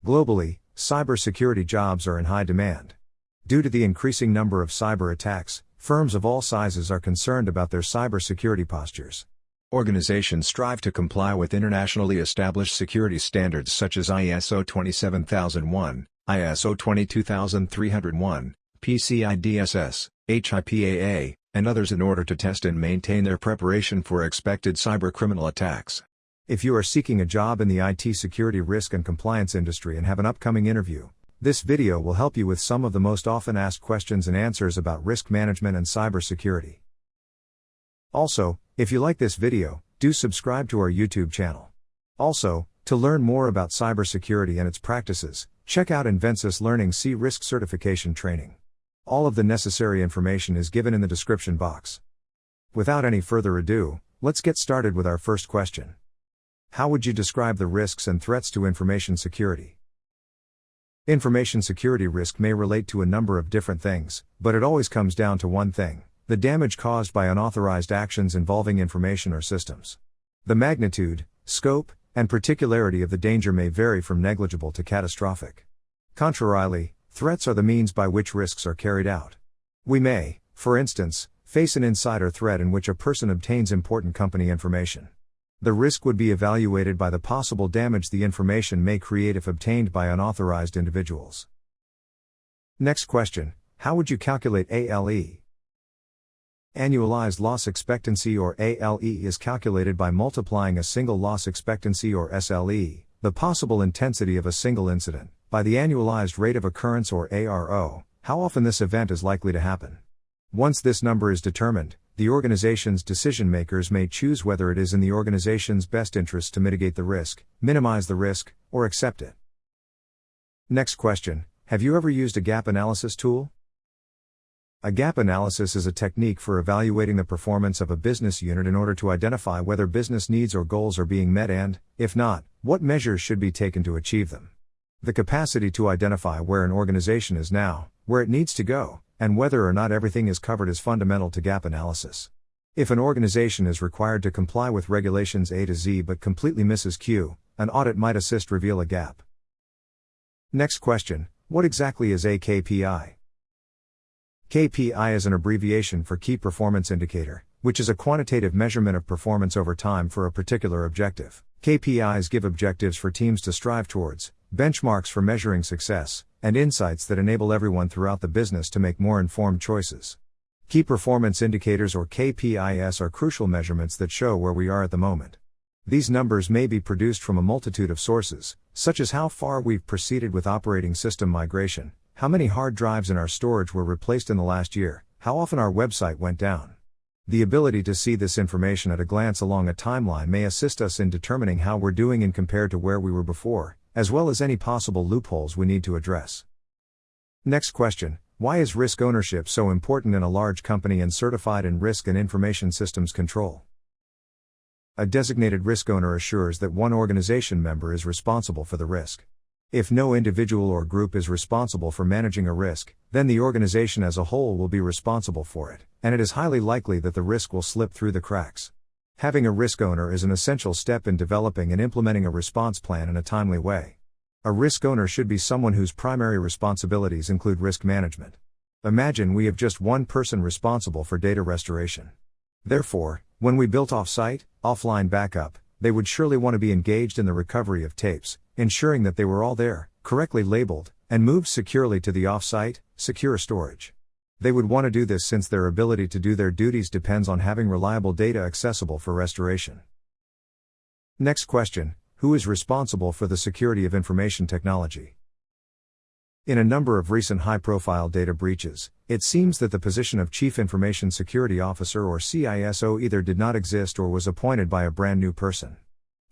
Globally, cybersecurity jobs are in high demand. Due to the increasing number of cyber attacks, firms of all sizes are concerned about their cybersecurity postures. Organizations strive to comply with internationally established security standards such as ISO 27001, ISO 22301, PCI DSS, HIPAA, and others in order to test and maintain their preparation for expected cybercriminal attacks. If you are seeking a job in the IT security risk and compliance industry and have an upcoming interview, this video will help you with some of the most often asked questions and answers about risk management and cybersecurity. Also, if you like this video, do subscribe to our YouTube channel. Also, to learn more about cybersecurity and its practices, check out Invensis Learning CRISC certification training. All of the necessary information is given in the description box. Without any further ado, let's get started with our first question. How would you describe the risks and threats to information security? Information security risk may relate to a number of different things, but it always comes down to one thing: the damage caused by unauthorized actions involving information or systems. The magnitude, scope, and particularity of the danger may vary from negligible to catastrophic. Contrarily, threats are the means by which risks are carried out. We may, for instance, face an insider threat in which a person obtains important company information. The risk would be evaluated by the possible damage the information may create if obtained by unauthorized individuals. Next question: how would you calculate ALE? Annualized loss expectancy, or ALE, is calculated by multiplying a single loss expectancy, or SLE, the possible intensity of a single incident, by the annualized rate of occurrence, or ARO, how often this event is likely to happen. Once this number is determined, the organization's decision makers may choose whether it is in the organization's best interest to mitigate the risk, minimize the risk, or accept it. Next question: have you ever used a gap analysis tool? A gap analysis is a technique for evaluating the performance of a business unit in order to identify whether business needs or goals are being met and, if not, what measures should be taken to achieve them. The capacity to identify where an organization is now, where it needs to go, and whether or not everything is covered is fundamental to gap analysis. If an organization is required to comply with regulations A to Z but completely misses Q, an audit might assist reveal a gap. Next question: what exactly is a KPI? KPI is an abbreviation for Key Performance Indicator, which is a quantitative measurement of performance over time for a particular objective. KPIs give objectives for teams to strive towards, benchmarks for measuring success, and insights that enable everyone throughout the business to make more informed choices. Key Performance Indicators, or KPIs, are crucial measurements that show where we are at the moment. These numbers may be produced from a multitude of sources, such as how far we've proceeded with operating system migration, how many hard drives in our storage were replaced in the last year, how often our website went down. The ability to see this information at a glance along a timeline may assist us in determining how we're doing in compared to where we were before, as well as any possible loopholes we need to address. Next question: why is risk ownership so important in a large company and certified in risk and information systems control? A designated risk owner assures that one organization member is responsible for the risk. If no individual or group is responsible for managing a risk, then the organization as a whole will be responsible for it, and it is highly likely that the risk will slip through the cracks. Having a risk owner is an essential step in developing and implementing a response plan in a timely way. A risk owner should be someone whose primary responsibilities include risk management. Imagine we have just one person responsible for data restoration. Therefore, when we built off-site, offline backup, they would surely want to be engaged in the recovery of tapes, ensuring that they were all there, correctly labeled, and moved securely to the off-site, secure storage. They would want to do this since their ability to do their duties depends on having reliable data accessible for restoration. Next question: who is responsible for the security of information technology? In a number of recent high-profile data breaches, it seems that the position of Chief Information Security Officer, or CISO, either did not exist or was appointed by a brand new person.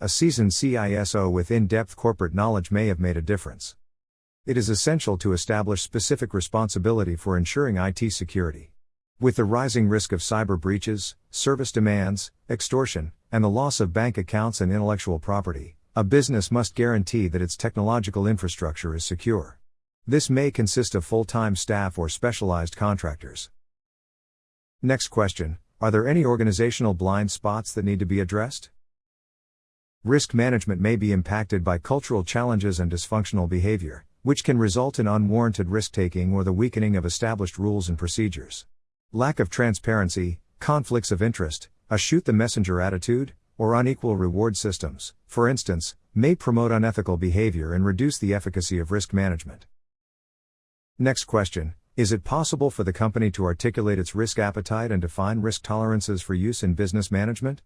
A seasoned CISO with in-depth corporate knowledge may have made a difference. It is essential to establish specific responsibility for ensuring IT security. With the rising risk of cyber breaches, service demands, extortion, and the loss of bank accounts and intellectual property, a business must guarantee that its technological infrastructure is secure. This may consist of full-time staff or specialized contractors. Next question: are there any organizational blind spots that need to be addressed? Risk management may be impacted by cultural challenges and dysfunctional behavior, which can result in unwarranted risk-taking or the weakening of established rules and procedures. Lack of transparency, conflicts of interest, a shoot-the-messenger attitude, or unequal reward systems, for instance, may promote unethical behavior and reduce the efficacy of risk management. Next question: is it possible for the company to articulate its risk appetite and define risk tolerances for use in business management?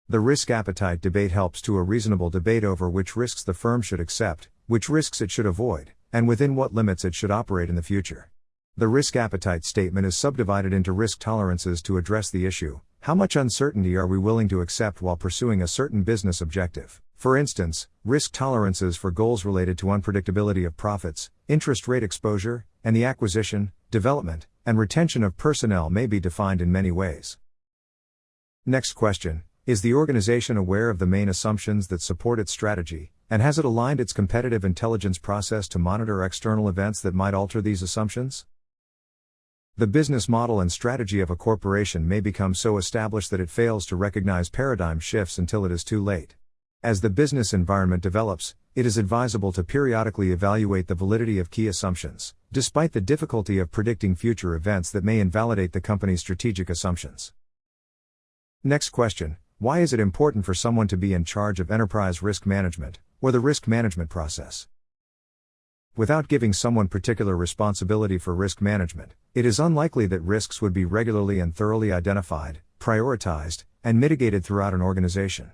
The risk appetite debate helps to a reasonable debate over which risks the firm should accept, which risks it should avoid, and within what limits it should operate in the future. The risk appetite statement is subdivided into risk tolerances to address the issue: how much uncertainty are we willing to accept while pursuing a certain business objective? For instance, risk tolerances for goals related to unpredictability of profits, interest rate exposure, and the acquisition, development, and retention of personnel may be defined in many ways. Next question: is the organization aware of the main assumptions that support its strategy, and has it aligned its competitive intelligence process to monitor external events that might alter these assumptions? The business model and strategy of a corporation may become so established that it fails to recognize paradigm shifts until it is too late. As the business environment develops, it is advisable to periodically evaluate the validity of key assumptions, despite the difficulty of predicting future events that may invalidate the company's strategic assumptions. Next question: why is it important for someone to be in charge of enterprise risk management, or the risk management process? Without giving someone particular responsibility for risk management, it is unlikely that risks would be regularly and thoroughly identified, prioritized, and mitigated throughout an organization.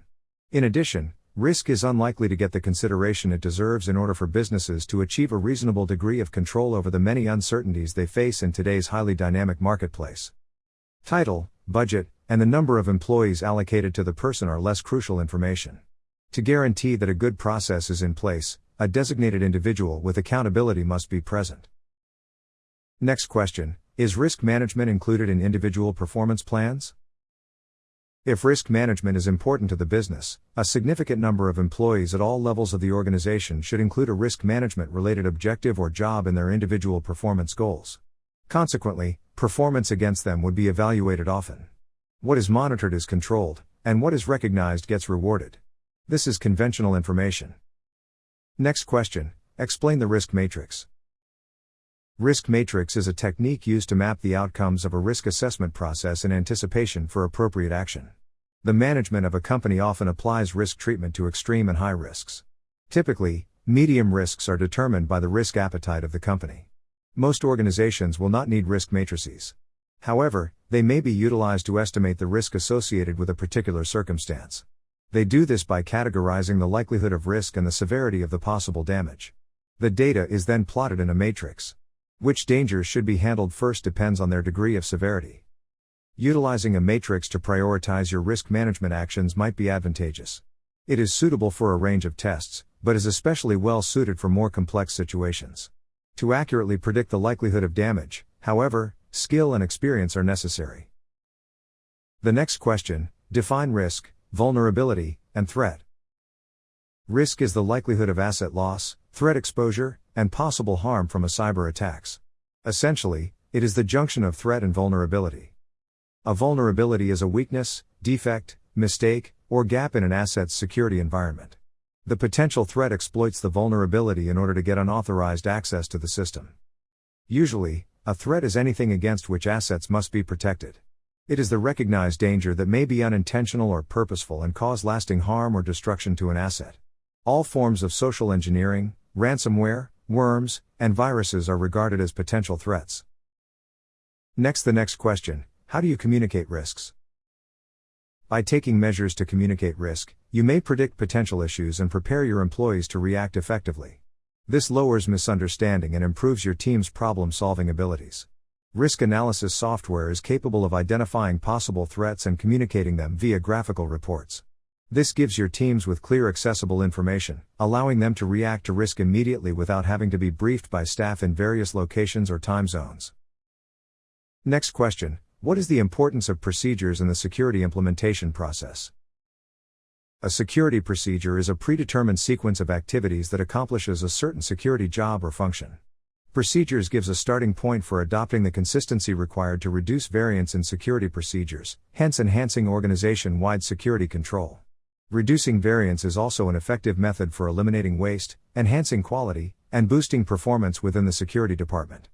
In addition, risk is unlikely to get the consideration it deserves in order for businesses to achieve a reasonable degree of control over the many uncertainties they face in today's highly dynamic marketplace. Title, budget, and the number of employees allocated to the person are less crucial information. To guarantee that a good process is in place, a designated individual with accountability must be present. Next question: is risk management included in individual performance plans? If risk management is important to the business, a significant number of employees at all levels of the organization should include a risk management-related objective or job in their individual performance goals. Consequently, performance against them would be evaluated often. What is monitored is controlled, and what is recognized gets rewarded. This is conventional information. Next question: explain the risk matrix. Risk matrix is a technique used to map the outcomes of a risk assessment process in anticipation for appropriate action. The management of a company often applies risk treatment to extreme and high risks. Typically, medium risks are determined by the risk appetite of the company. Most organizations will not need risk matrices. However, they may be utilized to estimate the risk associated with a particular circumstance. They do this by categorizing the likelihood of risk and the severity of the possible damage. The data is then plotted in a matrix. Which dangers should be handled first depends on their degree of severity. Utilizing a matrix to prioritize your risk management actions might be advantageous. It is suitable for a range of tests, but is especially well suited for more complex situations. To accurately predict the likelihood of damage, however, skill and experience are necessary. The next question: define risk, vulnerability, and threat. Risk is the likelihood of asset loss, threat exposure, and possible harm from a cyber attacks. Essentially, it is the junction of threat and vulnerability. A vulnerability is a weakness, defect, mistake, or gap in an asset's security environment. The potential threat exploits the vulnerability in order to get unauthorized access to the system. Usually, a threat is anything against which assets must be protected. It is the recognized danger that may be unintentional or purposeful and cause lasting harm or destruction to an asset. All forms of social engineering, ransomware, worms, and viruses are regarded as potential threats. The next question: how do you communicate risks? By taking measures to communicate risk, you may predict potential issues and prepare your employees to react effectively. This lowers misunderstanding and improves your team's problem-solving abilities. Risk analysis software is capable of identifying possible threats and communicating them via graphical reports. This gives your teams with clear accessible information, allowing them to react to risk immediately without having to be briefed by staff in various locations or time zones. Next question: what is the importance of procedures in the security implementation process? A security procedure is a predetermined sequence of activities that accomplishes a certain security job or function. Procedures gives a starting point for adopting the consistency required to reduce variance in security procedures, hence enhancing organization-wide security control. Reducing variance is also an effective method for eliminating waste, enhancing quality, and boosting performance within the security department.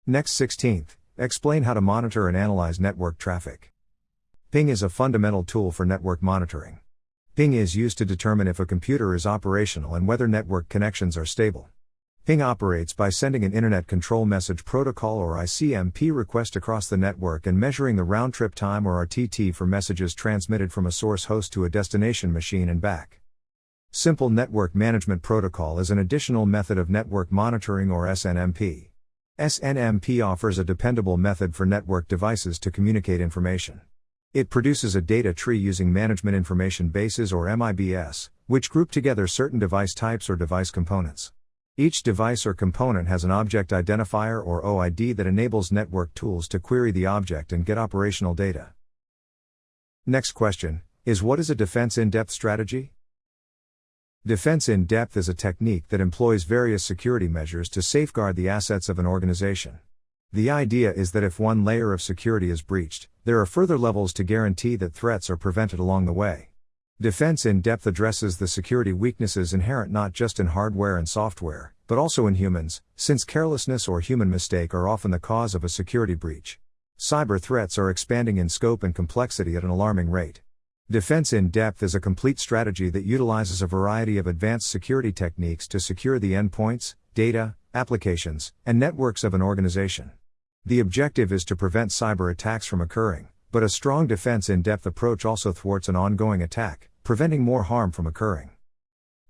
Next 16th, explain how to monitor and analyze network traffic. Ping is a fundamental tool for network monitoring. Ping is used to determine if a computer is operational and whether network connections are stable. Ping operates by sending an Internet Control Message Protocol or ICMP request across the network and measuring the round-trip time or RTT for messages transmitted from a source host to a destination machine and back. Simple Network Management Protocol is an additional method of network monitoring or SNMP. SNMP offers a dependable method for network devices to communicate information. It produces a data tree using Management Information Bases or MIBS, which group together certain device types or device components. Each device or component has an object identifier or OID that enables network tools to query the object and get operational data. Next question is, what is a defense in-depth strategy? Defense in depth is a technique that employs various security measures to safeguard the assets of an organization. The idea is that if one layer of security is breached, there are further levels to guarantee that threats are prevented along the way. Defense in depth addresses the security weaknesses inherent not just in hardware and software, but also in humans, since carelessness or human mistake are often the cause of a security breach. Cyber threats are expanding in scope and complexity at an alarming rate. Defense in depth is a complete strategy that utilizes a variety of advanced security techniques to secure the endpoints, data, applications, and networks of an organization. The objective is to prevent cyber attacks from occurring, but a strong defense in depth approach also thwarts an ongoing attack, preventing more harm from occurring.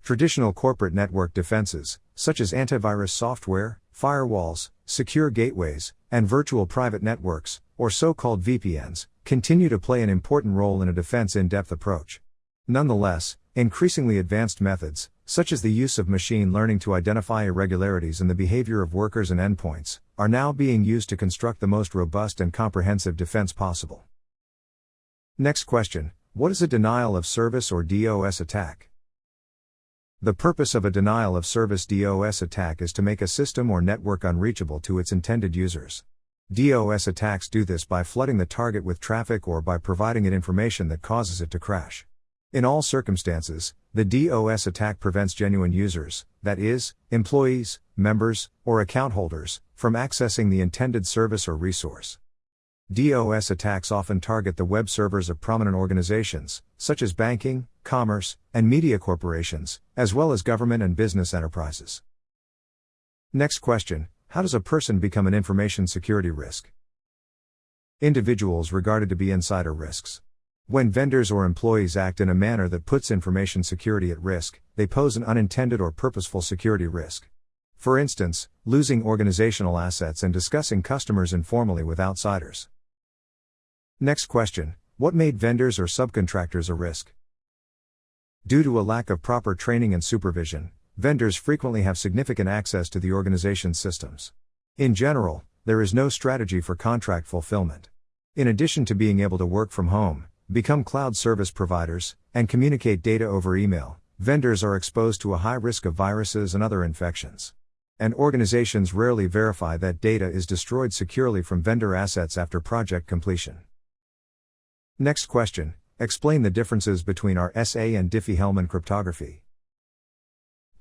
Traditional corporate network defenses, such as antivirus software, firewalls, secure gateways, and virtual private networks, or so-called VPNs, continue to play an important role in a defense in-depth approach. Nonetheless, increasingly advanced methods, such as the use of machine learning to identify irregularities in the behavior of workers and endpoints, are now being used to construct the most robust and comprehensive defense possible. Next question, what is a denial of service or DOS attack? The purpose of a denial of service DOS attack is to make a system or network unreachable to its intended users. DOS attacks do this by flooding the target with traffic or by providing it information that causes it to crash. In all circumstances, the DOS attack prevents genuine users, that is, employees, members, or account holders, from accessing the intended service or resource. DOS attacks often target the web servers of prominent organizations, such as banking, commerce, and media corporations, as well as government and business enterprises. Next question, how does a person become an information security risk? Individuals regarded to be insider risks. When vendors or employees act in a manner that puts information security at risk, they pose an unintended or purposeful security risk. For instance, losing organizational assets and discussing customers informally with outsiders. Next question, what made vendors or subcontractors a risk? Due to a lack of proper training and supervision, vendors frequently have significant access to the organization's systems. In general, there is no strategy for contract fulfillment. In addition to being able to work from home, become cloud service providers, and communicate data over email, vendors are exposed to a high risk of viruses and other infections. And organizations rarely verify that data is destroyed securely from vendor assets after project completion. Next question, explain the differences between RSA and Diffie Hellman cryptography.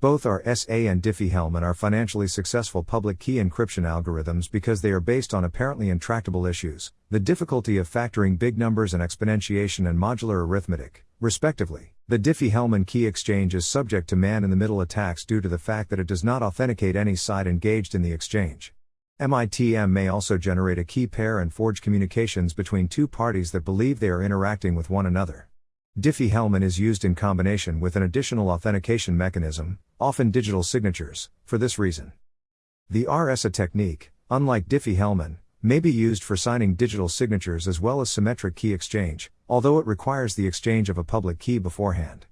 Both RSA and Diffie Hellman are financially successful public key encryption algorithms because they are based on apparently intractable issues, the difficulty of factoring big numbers and exponentiation and modular arithmetic, respectively. The Diffie Hellman key exchange is subject to man-in-the-middle attacks due to the fact that it does not authenticate any side engaged in the exchange. MITM may also generate a key pair and forge communications between two parties that believe they are interacting with one another. Diffie Hellman is used in combination with an additional authentication mechanism, often digital signatures, for this reason. The RSA technique, unlike Diffie Hellman, may be used for signing digital signatures as well as symmetric key exchange, although it requires the exchange of a public key beforehand.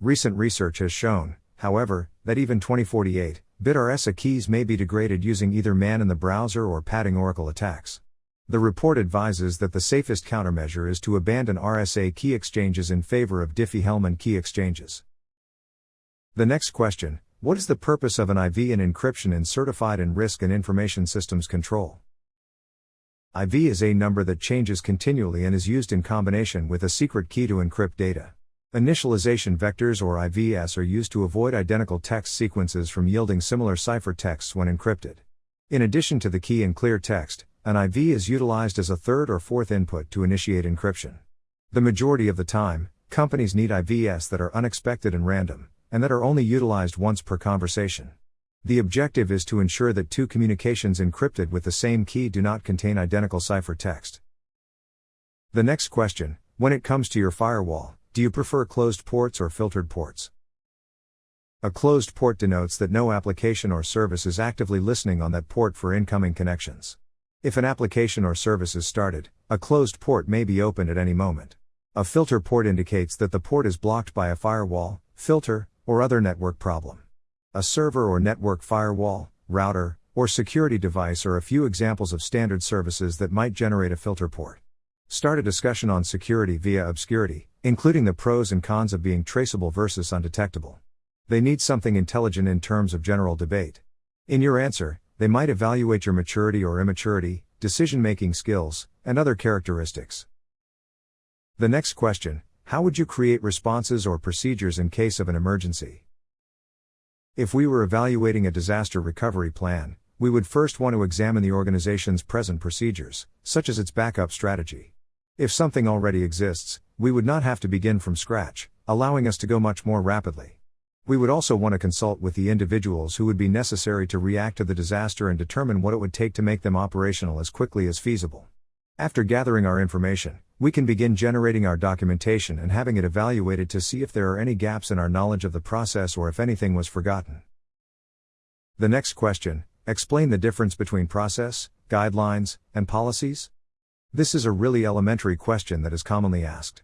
Recent research has shown, however, that even 2048 bit RSA keys may be degraded using either man-in-the-browser or padding oracle attacks. The report advises that the safest countermeasure is to abandon RSA key exchanges in favor of Diffie Hellman key exchanges. The next question, what is the purpose of an IV in encryption in certified in risk and information systems control? IV is a number that changes continually and is used in combination with a secret key to encrypt data. Initialization vectors or IVS are used to avoid identical text sequences from yielding similar ciphertexts when encrypted. In addition to the key and clear text, an IV is utilized as a third or fourth input to initiate encryption. The majority of the time, companies need IVS that are unexpected and random, and that are only utilized once per conversation. The objective is to ensure that two communications encrypted with the same key do not contain identical ciphertext. The next question: when it comes to your firewall, do you prefer closed ports or filtered ports? A closed port denotes that no application or service is actively listening on that port for incoming connections. If an application or service is started, a closed port may be opened at any moment. A filter port indicates that the port is blocked by a firewall, filter, or other network problem. A server or network firewall, router, or security device are a few examples of standard services that might generate a filter port. Start a discussion on security via obscurity, including the pros and cons of being traceable versus undetectable. They need something intelligent in terms of general debate. In your answer, they might evaluate your maturity or immaturity, decision-making skills, and other characteristics. The next question: how would you create responses or procedures in case of an emergency? If we were evaluating a disaster recovery plan, we would first want to examine the organization's present procedures, such as its backup strategy. If something already exists, we would not have to begin from scratch, allowing us to go much more rapidly. We would also want to consult with the individuals who would be necessary to react to the disaster and determine what it would take to make them operational as quickly as feasible. After gathering our information, we can begin generating our documentation and having it evaluated to see if there are any gaps in our knowledge of the process or if anything was forgotten. The next question: explain the difference between process, guidelines, and policies. This is a really elementary question that is commonly asked.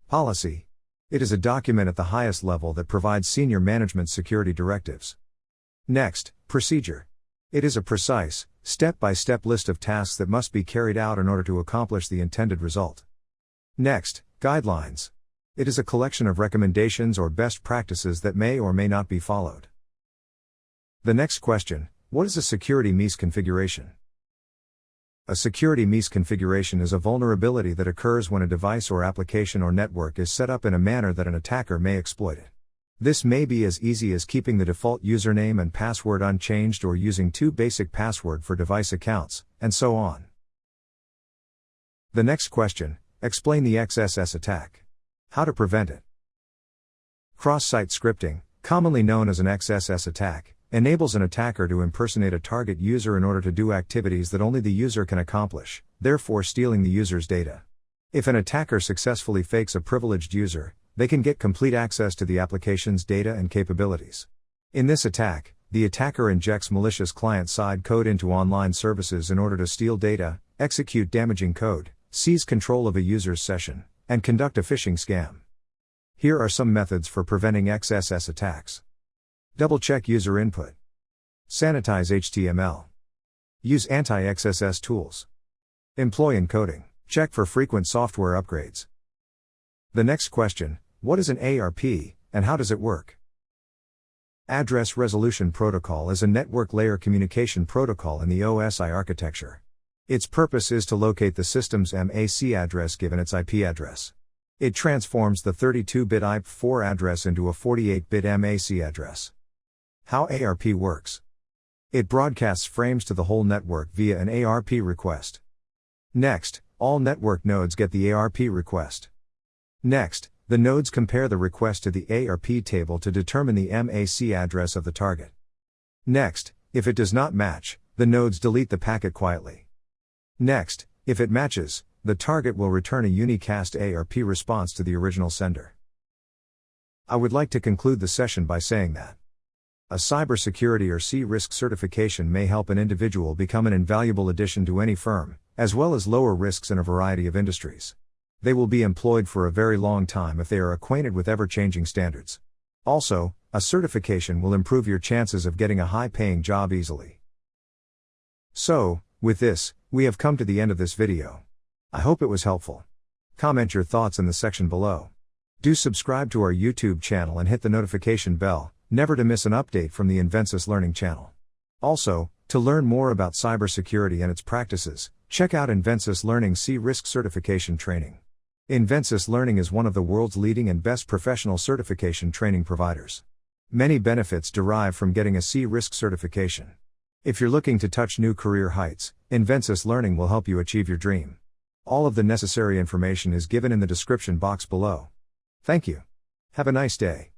Policy. It is a document at the highest level that provides senior management security directives. Next, procedure. It is a precise, step-by-step list of tasks that must be carried out in order to accomplish the intended result. Next, guidelines. It is a collection of recommendations or best practices that may or may not be followed. The next question: what is a security misconfiguration? A security misconfiguration is a vulnerability that occurs when a device or application or network is set up in a manner that an attacker may exploit it. This may be as easy as keeping the default username and password unchanged or using two basic passwords for device accounts, and so on. The next question: explain the XSS attack. How to prevent it. Cross-site scripting, commonly known as an XSS attack, enables an attacker to impersonate a target user in order to do activities that only the user can accomplish, therefore stealing the user's data. If an attacker successfully fakes a privileged user, they can get complete access to the application's data and capabilities. In this attack, the attacker injects malicious client-side code into online services in order to steal data, execute damaging code, seize control of a user's session, and conduct a phishing scam. Here are some methods for preventing XSS attacks. Double-check user input. Sanitize HTML. Use anti-XSS tools. Employ encoding. Check for frequent software upgrades. The next question: what is an ARP, and how does it work? Address Resolution Protocol is a network layer communication protocol in the OSI architecture. Its purpose is to locate the system's MAC address given its IP address. It transforms the 32-bit IP4 address into a 48-bit MAC address. How ARP works. It broadcasts frames to the whole network via an ARP request. Next, all network nodes get the ARP request. Next, the nodes compare the request to the ARP table to determine the MAC address of the target. Next, if it does not match, the nodes delete the packet quietly. Next, if it matches, the target will return a unicast ARP response to the original sender. I would like to conclude the session by saying that a cybersecurity or CRISC certification may help an individual become an invaluable addition to any firm, as well as lower risks in a variety of industries. They will be employed for a very long time if they are acquainted with ever-changing standards. Also, a certification will improve your chances of getting a high-paying job easily. So, with this, we have come to the end of this video. I hope it was helpful. Comment your thoughts in the section below. Do subscribe to our YouTube channel and hit the notification bell, never to miss an update from the Invensis Learning channel. Also, to learn more about cybersecurity and its practices, check out Invensis Learning CRISC certification training. Invensis Learning is one of the world's leading and best professional certification training providers. Many benefits derive from getting a CRISC certification. If you're looking to touch new career heights, Invensis Learning will help you achieve your dream. All of the necessary information is given in the description box below. Thank you. Have a nice day.